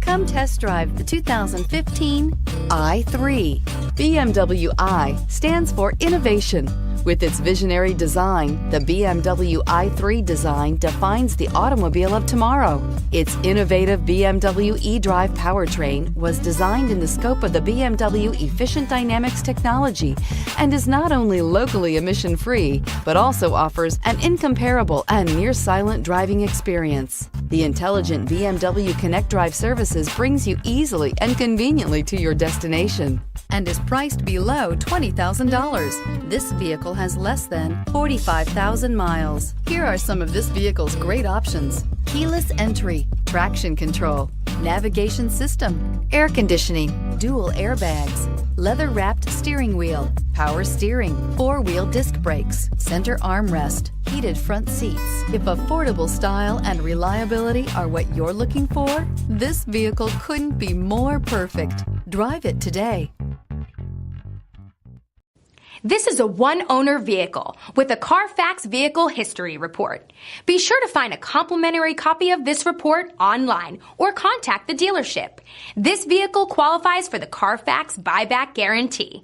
Come test drive the 2015 i3. BMW i stands for innovation. With its visionary design, the BMW i3 design defines the automobile of tomorrow. Its innovative BMW eDrive powertrain was designed in the scope of the BMW Efficient Dynamics technology and is not only locally emission-free, but also offers an incomparable and near-silent driving experience. The intelligent BMW Connect Drive services brings you easily and conveniently to your destination and is priced below $20,000. This vehicle has less than 45,000 miles. Here are some of this vehicle's great options: keyless entry, traction control, navigation system, air conditioning, dual airbags, leather-wrapped steering wheel, power steering, four-wheel disc brakes, center armrest, heated front seats. If affordable style and reliability are what you're looking for, this vehicle couldn't be more perfect. Drive it today. This is a one-owner vehicle with a CARFAX Vehicle History Report. Be sure to find a complimentary copy of this report online or contact the dealership. This vehicle qualifies for the CARFAX Buyback Guarantee.